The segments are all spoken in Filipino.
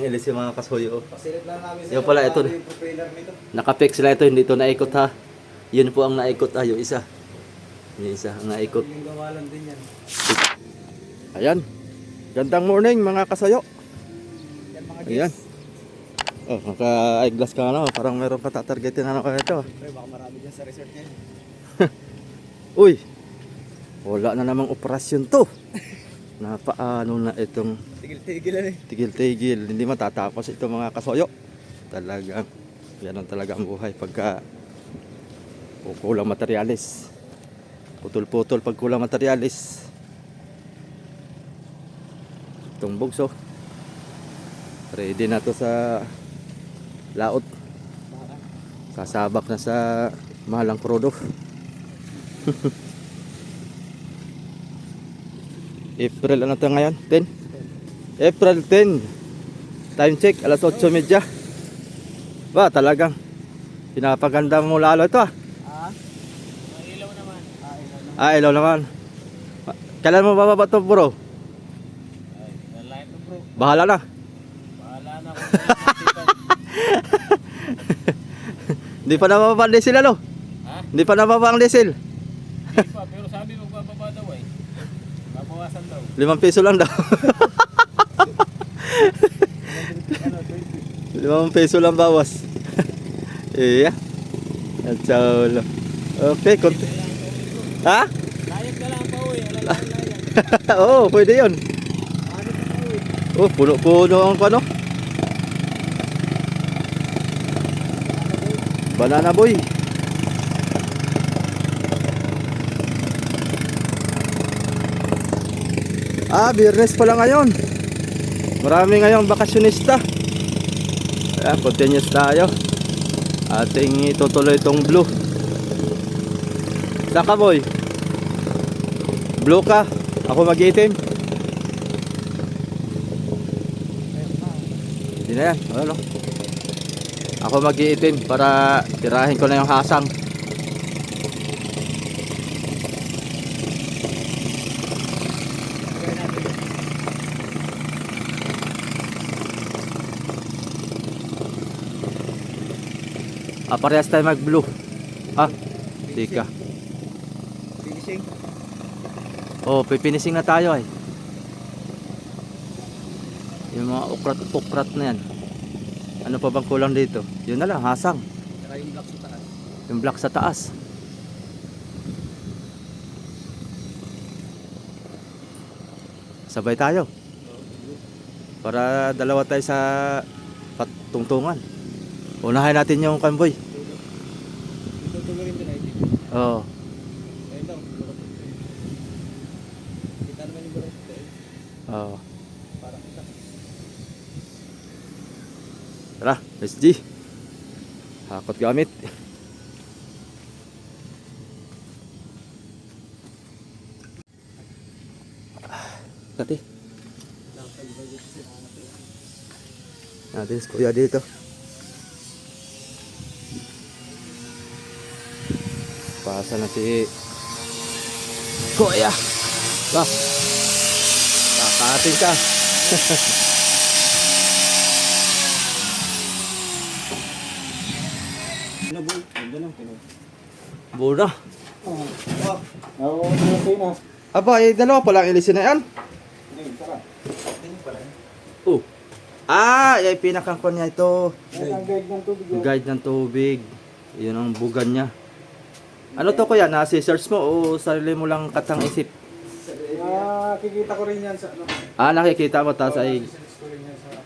LC mga kasuyo. Pasilip lang namin sa Yung pala ito. yung propeller nito. Nakapix sila ito, hindi ito naikot ha. Yun po ang naikot yung isa. Yung isa ang naikot. Yung gawalan din yan. Ayan. Gandang morning mga kasayo. Yan mga Ayan. Oh, naka-eyeglass ka na, parang meron ka tatargetin na kayo ito. Pre, baka marami dyan sa resort yan. Uy. Wala na namang operasyon to. Napaano na itong Tigil-tigil na eh. tigil-tigil, hindi matatapos ito mga kasoyo. Talagang ganun talaga ang buhay pagka kulang materialis. Putol-putol pag kulang materialis. Itong bugso. Ready na to sa laot. Sasabak na sa mahalang krudo. April ano to ngayon? 10? April 10. Time check, alas 8:30. Ba, talagang pinapaganda mo lalo ito ah. Ilaw naman. Ilaw naman. Kailan mo bababa ito bro? Ay, lalaki to bro. Bahala na. Bahala na ako. Hindi pa nababa ang diesel ano? Ha? Hindi pa nababa ang diesel. Hindi pa, pero sabi magbababa daw eh. Babawasan daw. 5 piso lang daw. Ano, 20. 5 piso lang bawas. Iya. At saulo. Okay, konti. Ha? Layag ka lang pa uwi. Layag. Oo, pwede yun. Ano ka uwi? Oh, puno-puno ang ano? Banana boy. Biyernes pala ngayon. Marami ngayong bakasyonista. Ayan, continuous tayo. Ating itutuloy itong blue. Saka boy? Blue ka? Ako mag-itim? Hindi na yan. Ano? Ako mag-iitim para tirahin ko na yung hasang. Parehas tayo mag-blue. Sika. Finishing. Oh, pipinising na tayo ay. Yung mga ukrat na yan. Ano pa bang kulang dito? Yun na lang, hasang. Saka yung block sa taas. Yung block sa taas. Sabay tayo. Para dalawa tayo sa patungtungan. Unahin natin yung convoy. Itutuloy rin din ay. Oo. Ayun daw. Kita naman yung bulok. Oo. Parang kita. Tara, SG. Hakot gamit. Kati. Natin si kuya dito. Pasa na si kuya. Ba. Kakating ka. Ano boy? Ganda lang. Buna. Oo, okay na. Aba, dalawa pa lang ilisin na yan. Hindi, tara. Tingin pala. Oh. Yung pinakangkon niya ito. Ang guide ng tubig. Guide ng tubig. Yun ang bugan niya. Ano to kuya? Nasi-search mo o sarili mo lang katang isip? Kikita ko rin yan sa ano. Nakikita mo tapos ay Search ko rin yan sa...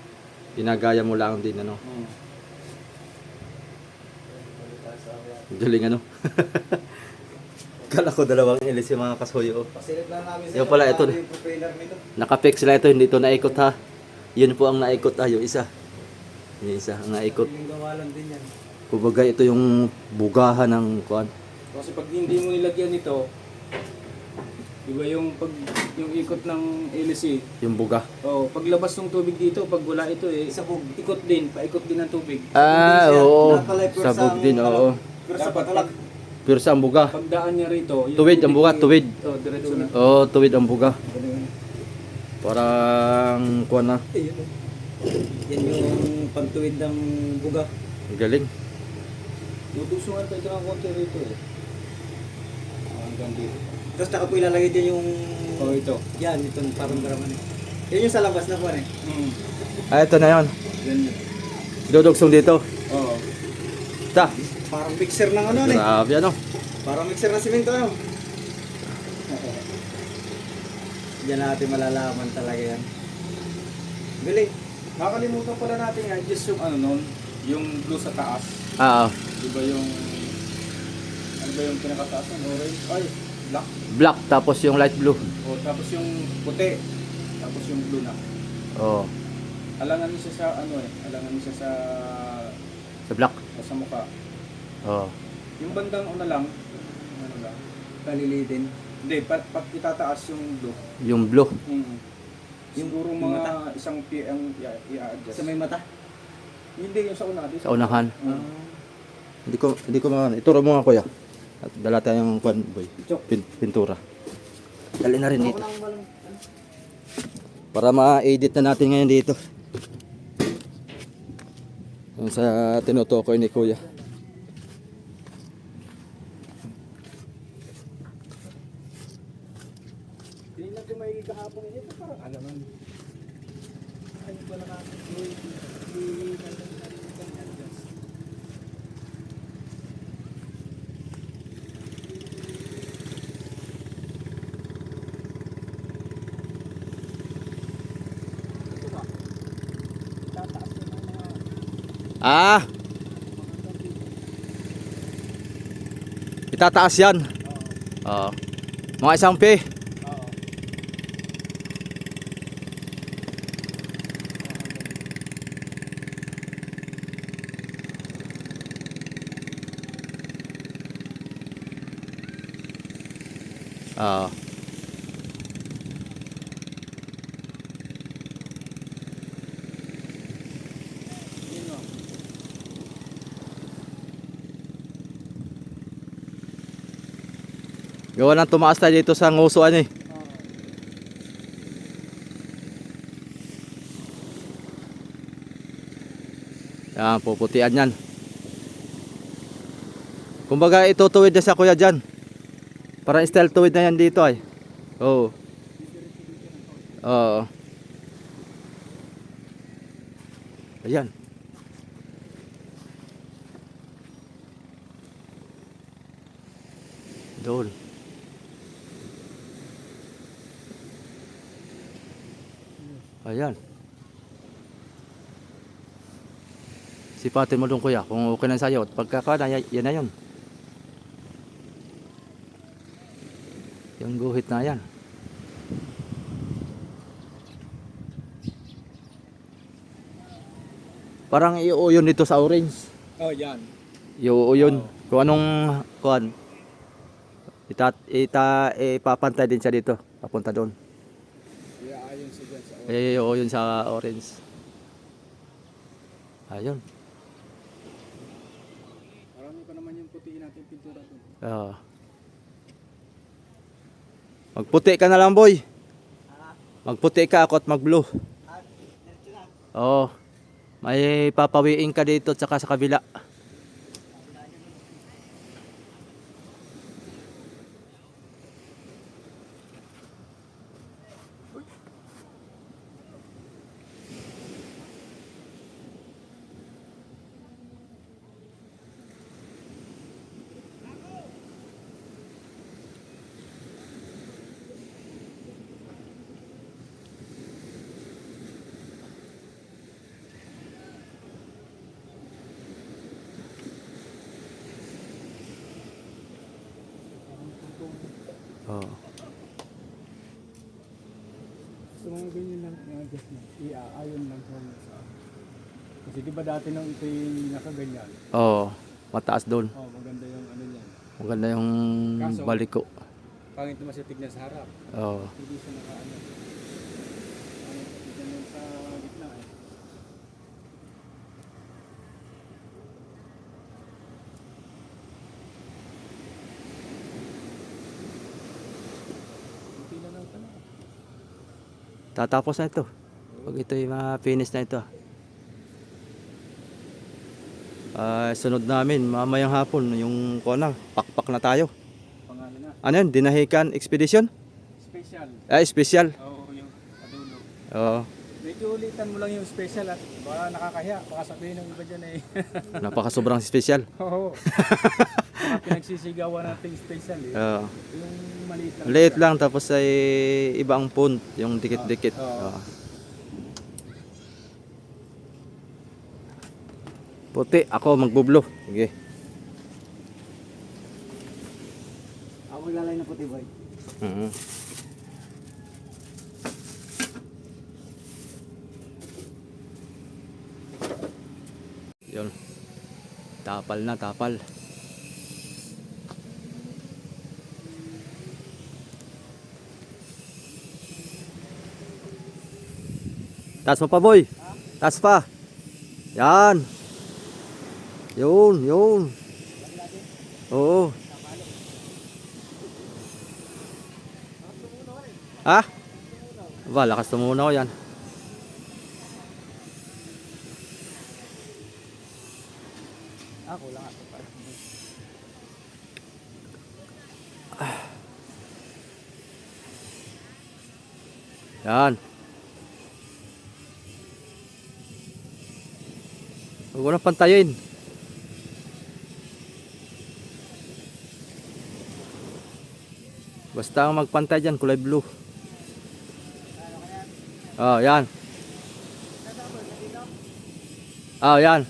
ginagaya mo lang din ano. Galing ano. Kala ko dalawang ilis yung mga kasuyo. Pasilip lang namin sa Yung pala ito. yung propeller nito. Nakapix sila ito, hindi ito naikot ha. Yun po ang naikot yung isa. Yung isa ang naikot. Yung gawalan din yan. Kumbaga ito yung bugahan ng kuan. Kasi pag hindi mo nilagyan nito, iba yung pag yung ikot ng LC. Yung buga. Oh, paglabas ng tubig dito, pag wala ito ikot din, paikot din ang tubig. Oo. Sabog din, oo. Pero sa patalag, Pero sa ang buga. pagdaan niya rito, yung Tuwid ang buga, tuwid. Oh, diretso na. Oo, tuwid ang buga. Parang kuan na. Yan yung pagtuwid ng buga. Ang galing. Tutugsungan pa ito ng konti rito eh. Hanggang dito. Tapos naka po ilalagay din yung... Oh, ito. Yan, itong parang garaman. Yan yung sa labas na po eh. Ah, ito na yun. Yan yun. Dudugsong dito. Oo. Ta. Parang mixer ng ano eh. Grabe ano. Parang mixer ng simento ano. Diyan natin malalaman talaga yan. Galing. Nakalimutan pala natin nga, just yung ano nun, yung blue sa taas. Ah, Di ba yung... Ano ba yung pinakataas ng orange? Ay, black. black tapos yung light blue. O, tapos yung puti. Tapos yung blue na. Oh, Alangan niya siya sa ano eh. Alangan niya siya sa black. sa mukha. Oh. Yung bandang una lang, ano lang. Kalilitin. Hindi, pag itataas yung blue. Yung blue. Siguro yung mga isang pi ang i-adjust. Sa may mata. Hindi yung sa una. Sa unahan. Mm. Hindi ko maano. Ituro mo nga kuya. At dala tayong kwan boy. Pintura. Dali na rin dito. Para ma-edit na natin ngayon dito. Yung sa tinutukoy ni kuya. Tinignan ko may kahapon ito parang alaman. Ay, ba nakakatuloy? Ah! Itataas yan. Oo. Mga isang pi. Oo. Oo. Yun o. Gawa ng tumaas tayo dito sa ngusuan eh. Yan, puputian yan. Kumbaga itutuwid na sa kuya dyan. Parang style tuwid na yan dito ay. Oo. Oo. Ayan. Doon. Ayan. Sipatin mo doon kuya kung okay na sa'yo. Pagkakana, yan na yun. Yung guhit na yan. Parang iuuyon dito sa orange. Oh, yan. Iuuyon. Kung anong kuan. Ipapantay din siya dito. Papunta doon. Iaayon siya dyan sa Iuuyon sa orange. Ayun. Marami pa naman yung putiin natin pintura doon. Magputi ka na lang boy. Magputi ka ako at mag-blue. Oo. May papawiin ka dito at saka sa kabila. Oo. So mga ganyan lang i-adjust na. Iaayon lang sa kasi di ba dati nang ito yung nakaganyan? Oo. Mataas doon. Oh, maganda yung ano niyan. Maganda yung Kaso- baliko. Pangit naman siya tignan sa harap. Oo. Hindi siya nakaano. Pangit siya tignan yun sa gitna eh. Hindi na lang pala. Tatapos na ito. Pag ito'y ma-finish na ito. Sunod namin mamayang hapon yung kuana, pakpak na tayo. Pangalan na. Ano yun? Dinahican Expedition? Special. Special. Oo, yung padulo. Oo. Medyo ulitan mo lang yung special at baka nakakahiya. Baka sabihin ng iba dyan eh. Napaka sobrang special. Oo. Baka pinagsisigawan natin special eh. Oo. Yung maliit lang. Liit lang tapos ay ibang font, yung dikit-dikit. Oo. Oo. Puti, ako magbublo. Sige. Ako maglalay na puti boy. Mhm. Yun. Tapal na, tapal. Taas mo pa, boy. Taas pa. Yan. Yun, yun. Oo. Ha? Ba, lakas tumunaw yan. Kulang ako pa. Yan. Huwag mo na pantayin. Basta ang magpantay dyan, kulay blue. Oh, yan. Oh, yan.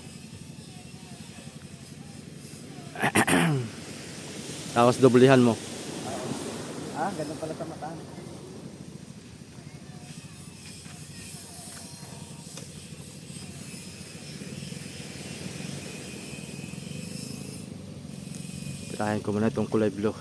Tapos doblihan mo. Ganun pala sa mata. Tirahin ko muna itong kulay blue.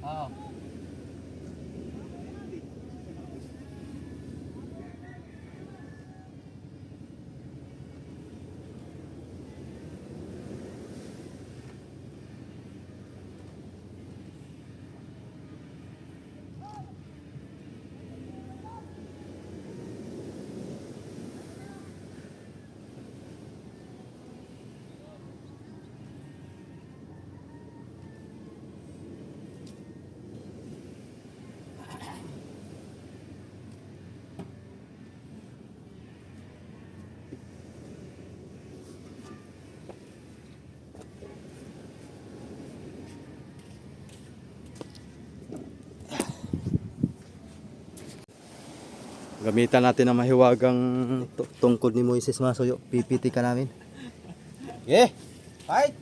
Oo. Gamitan natin ang mahiwagang tungkod ni Moises Masuyo. PPT ka namin. Yeah. Fight.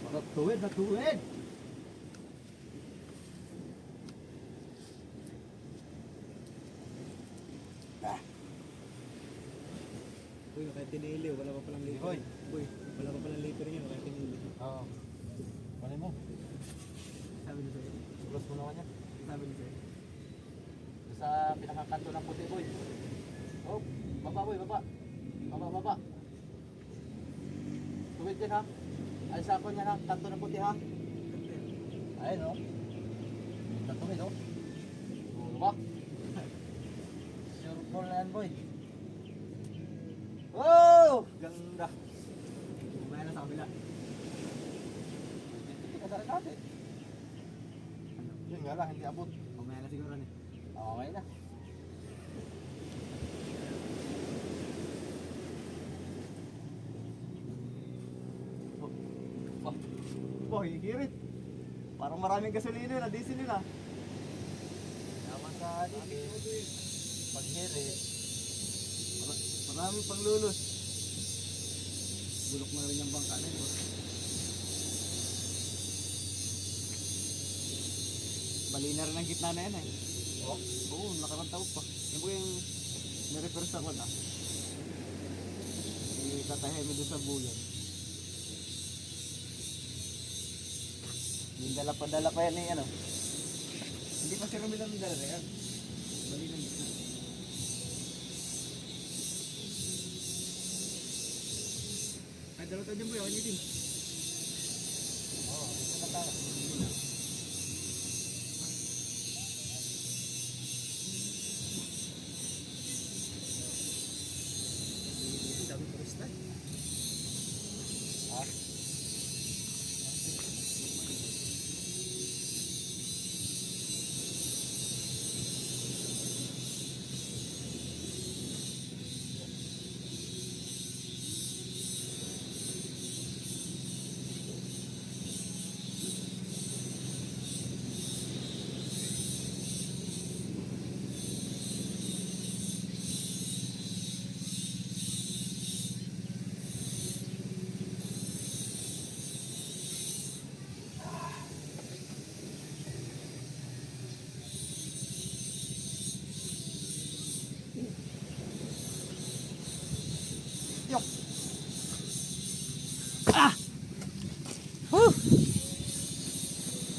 Matuwid, matuwid. Kaya tinili, wala pa palang liver. Boy. Boy, wala pa palang liver niya, kaya tinili. Oo. Kunin mo. Sabi niya sa'yo. Close mo naman yan. Sabi niya sa'yo. Doon sa pinakakanto ng puti, boy. Oh, baba, boy, baba. Baba. Tuwid din, ha? Alisa ko niya, ha? Kanto ng puti, ha? Ayun, oh. Tatuwid, oh. Oh, baba. Sure ball na yan, boy. Oh! Ganda. Kumaya na sa kabila. Hindi ka sa rin natin. Yun nga lang, hindi abot. Kumaya na siguro ni. Okay na. Boy, hirit. Parang maraming gasolina na, diesel nila. Naman sa alis. Paghirit. Maraming panglulos. Bulok na rin yung bangka na yun. Bali na rin ang gitna na yan eh. Oh, Oo, nakarantaw pa. Yan po yung nirefer sa wala. Itatahay mo doon sa bulan. Yung dala pa yan eh, ano. Hindi pa si Romel ang dala na yan. Bali na gitna. Ay, dalawa tayo dyan po, yakin din. oh, dito na tayo. Dami turista. Ah.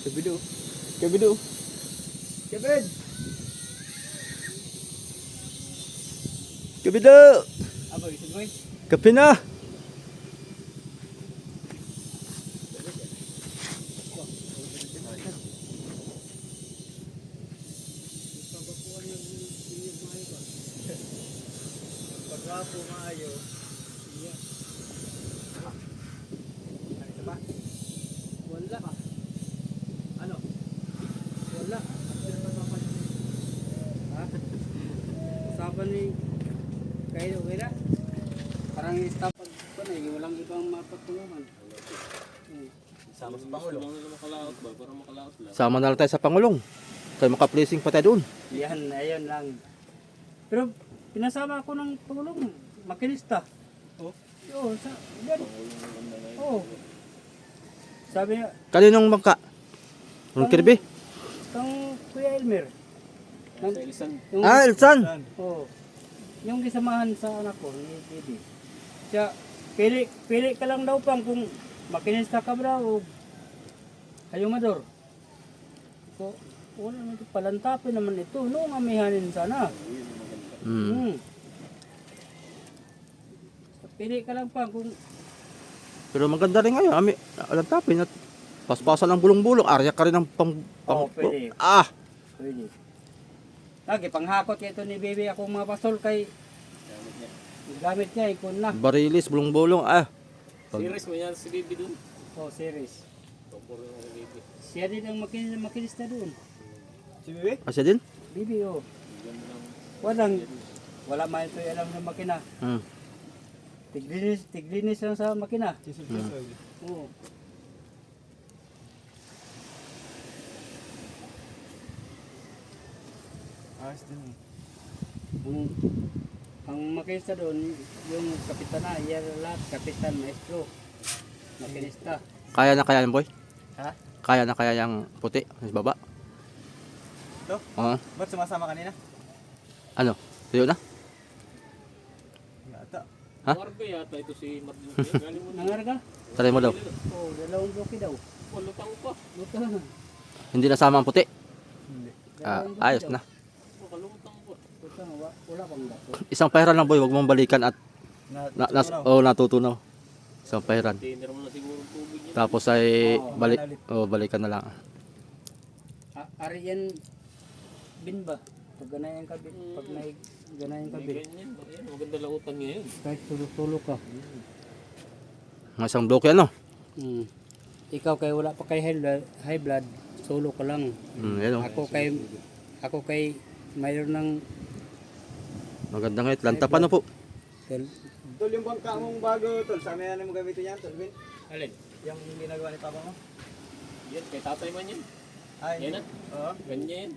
Kabido. Kabido. Kabid! Kabido! Aboy, sige. Kape na! Pagkapo maayo. Iya. Ano ba? Wala pa. Ano? Wala. Ha? Usapan ni kayo, okay na? Parang stop pa na, walang ibang mapagtulungan. Sama sa Pangulo. Sama na lang tayo sa Pangulong. Tayo maka-placing pa tayo doon. Yan, ayun lang. Pero pinasama ako ng Pangulong, makinista. Oh? Oo, yan. Oo. Sabi niya, Kaninong bangka? Anong Kirby? kang Kuya Elmer. Yung, Ah, Elsan! Oo. Yung gisamahan sa anak ko, ni Didi. Siya, pili ka lang daw pang kung makinista ka ba o hayumador. So, wala na ito, palantapin naman ito. Noong amihanin sana. Mm. So, pili ka lang pang kung Pero maganda rin ngayon. Alam tapin at paspasan ng bulong-bulong. Arya ka rin ng Oo, pwede. Ah! pwede. Lagi, panghakot ito ni Baby ako mga pasol kay gamit niya, ikon na. Barilis, bulong-bulong. Ah! Series mo yan si Bibi dun. Oh, series. Topor yung Bibi. Siya din ang makinista doon. Si Bibi? Asya din? Bibi, oh. Wala man ito alam ng makina. Hmm. Tiglinis lang sa makina. Oo. Ayos din eh. Ang makinista doon, yung kapitana, yan lahat, kapitan, maestro, makinista. Kaya na kaya yan, boy? Ha? Kaya na kaya yung puti? Sa baba? Ito? Oo. Ba't sumasama kanina? Ano? Tuyo na? Yata. Ha? Warga yata ito si Martin. Galing mo na. Nangarga? Try mo daw. Oo, dalawang bloke daw. Oh, lutang pa. Luto na. Hindi nasama ang puti. Hindi. Ayos na. Oh, kalutang pa. Luto na, wala pang dato. Isang pahiran lang boy, wag mong balikan at natutunaw. Isang pahiran. Dinner mo na siguro ang tubig niya. Tapos ay balikan na lang. Ari yan, bin ba? Pag ganayan ka, pag ganayan ka, May ganyan. Ayan, maganda lautan ngayon. kahit tulog-tulog ka. Mga isang bloke ano? Ikaw kay wala pa kay high blood, solo ka lang. Yan oh. Ako kay mayroon ng Maganda ngayon. Lanta pa na po. Tol, yung bangka mong bago, tol. Sa amin mo gamitin yan, tol. Bin? Alin? Yung ginagawa ni Papa mo? Yan, kay tatay man yan. Ay, Yan na. Oo. Ganyan.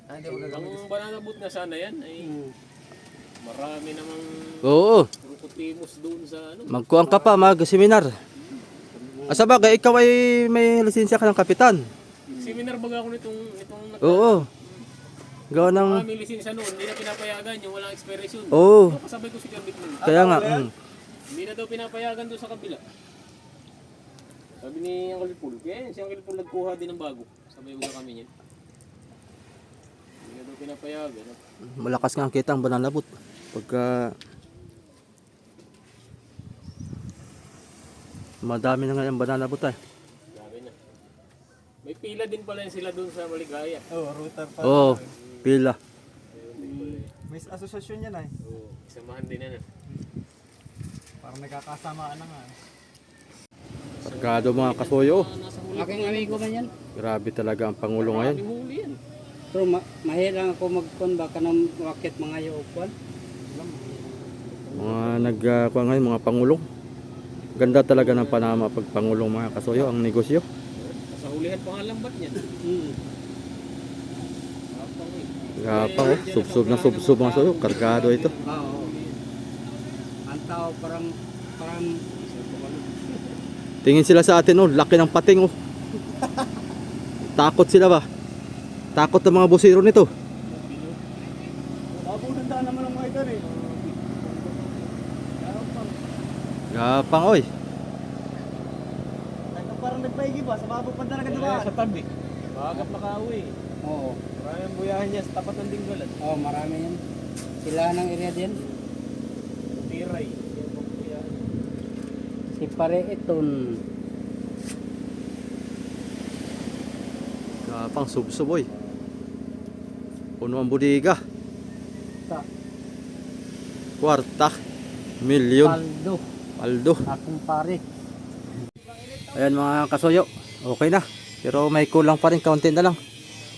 Hindi mo gagamitin. Ang banana boat na sana yan ay marami namang Oo. krokotimos doon sa ano. Magkuhan ka pa, mag-seminar. Asa ba, ikaw ay may lisensya ka ng kapitan. Seminar baga ako nitong Oo. Gawa ng... Marami lisensya noon, hindi na pinapayagan yung walang expiration. Oo. Kasabay ko si Gambit nun. Kaya nga. Hindi na daw pinapayagan doon sa kabila. Sabi ni Uncle Paul, kaya si Uncle Paul nagkuha din ng bago. Sabay mga kami niyan. Hindi na daw pinapayagan. Malakas nga ang kita ang banana boat. Pagka... Madami na nga yung banana boat ay. Sabi na. May pila din pala sila doon sa Maligaya. Oo, router pa. Oo. Pila. May asosasyon yan ay. Oo, samahan din yan. Parang nagkakasamaan na nga. Pagkado mga kasoyo. Nasa huli. aking amigo man yan. Grabe talaga ang Pangulo ngayon. Marami huli yan. Pero mahilang ako magkon baka nang wakit mga yuupan. Mga nagkuha ngayon, mga Pangulong. Ganda talaga ng Panama pag Pangulong mga kasoyo, ang negosyo. Sa hulihan pa nga lambat niyan. Tapang eh. Gapang oh, subsub na subsub mga kasoyo. Kargado ito. Oo. Ang tao parang Tingin sila sa atin oh, laki ng pating oh. Takot sila ba? Takot ang mga busiro nito. Mabunanda naman ang mga ikan eh. Gapang oy. Parang nagpaigi ba? Sa babo pa talaga dumaan. Sa tabi. Bagap nakauwi. oo. Marami ang buyahan niya sa tapat ng Dinggalan. Oo, marami yan. Sila ng area din. Tiray. Si Pare Iton. Gapang subsub oy. Puno ang budiga. Sa Kwarta. Milyon. Paldo. Paldo. Akong pare. Ayan mga kasoyo. Okay na. Pero may kulang pa rin. Kaunti na lang.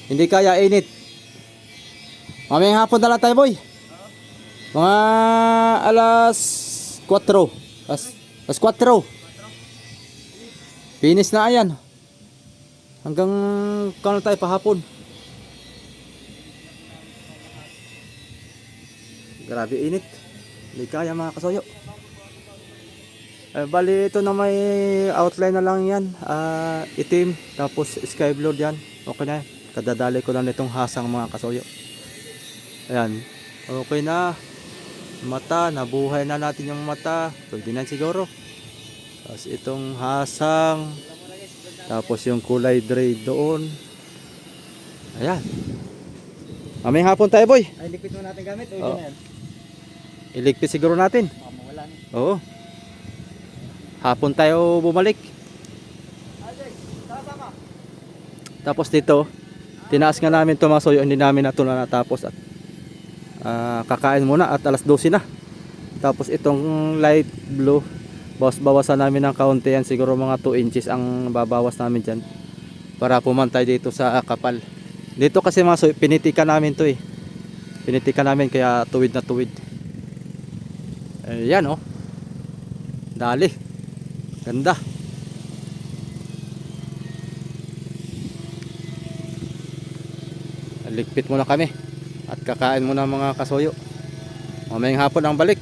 Hindi kaya init. Mamayang hapon na lang tayo boy. Mga alas 4. Alas 4. Finish na ayan. Hanggang kano tayo pahapon. Grabe init. Hindi kaya mga kasoyo. Bali ito na may outline na lang yan. Itim. Tapos sky blue yan. Okay na yan. Kadadali ko na nitong hasang mga kasoyo. Ayan. Okay na. Mata. Nabuhay na natin yung mata. Pwede na siguro. Tapos itong hasang. Tapos yung kulay gray doon. Ayan. Mamayang hapon tayo boy. Ay, likpit mo natin gamit. O, Oo. yun na yan. Iligpit siguro natin. Mawala na. Oo. Hapon tayo bumalik. Tapos dito, tinaas nga namin ito mga soyo, hindi namin na ito na natapos at kakain muna at alas 12 na. Tapos itong light blue, bawasan namin ng kaunti yan, siguro mga 2 inches ang babawas namin dyan para pumantay dito sa kapal. Dito kasi mga soyo, pinitikan namin to eh. Pinitikan namin kaya tuwid na tuwid. Ayan oh. Dali. Ganda. Ligpit muna kami at kakain muna mga kasoyo. Mamayang hapon ang balik.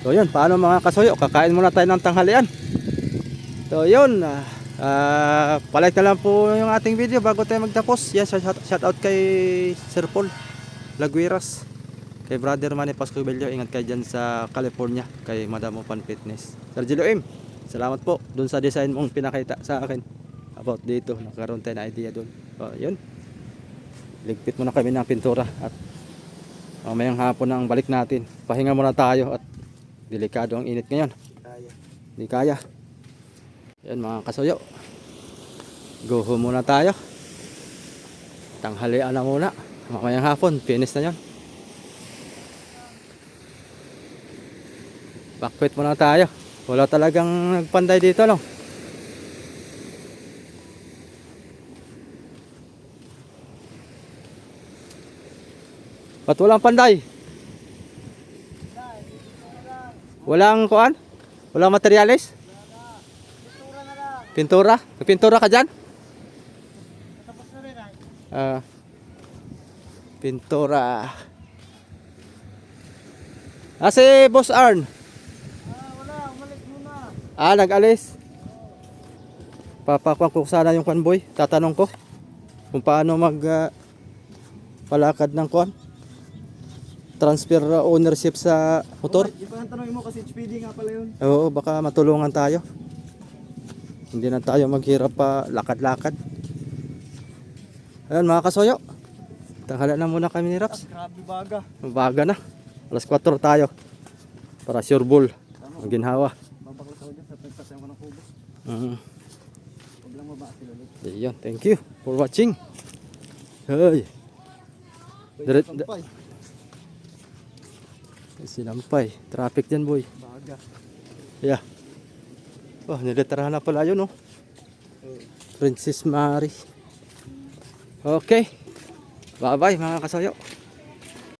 So yun, paano mga kasoyo? Kakain muna tayo ng tanghalian. So yun, palike na lang po yung ating video bago tayo magtapos. Yes, shout out kay Sir Paul Laguiras. Kay Brother Manny Pascubilio, ingat kayo dyan sa California, kay Madam Opan Fitness. Sir Gilo M, salamat po dun sa design mong pinakita sa akin about dito. Nagkaroon tayo na idea dun. So, yun. Ligpit muna kami ng pintura at mamayang hapon na ang balik natin. Pahinga muna tayo at delikado ang init ngayon. Kaya. Hindi kaya. Yan mga kasuyo. Go home muna tayo. Tanghalian na muna. Mamayang hapon, finish na yan. Backquit muna tayo. Wala talagang nagpanday dito, no? Ba't walang panday? Walang kuan? Walang materyales? Pintura? Nagpintura ka dyan? Pintura. Si Boss Arn. Nag-alis. Papakuan ko sana yung kwan boy. Tatanong ko kung paano palakad ng kwan. Transfer ownership sa motor. Yung parang tanongin mo kasi HPD nga pala yun. Oo, baka matulungan tayo. Hindi na tayo maghirap pa lakad-lakad. Ayun mga kasoyo. Tanghala na muna kami ni Raps. Grabe baga. Baga na. Alas 4 tayo. Para sure bull. Ang ginhawa. Babaklas ako dyan sa pagsasayan ko ng kubo. Huwag lang mabaa sila ulit. Ayun, thank you for watching. Hey. Sinampay. Traffic dyan boy. Baga. Yeah. Oh, nilitirahan na pala yun, oh. Princess Mary. Okay. Bye-bye mga kasayo.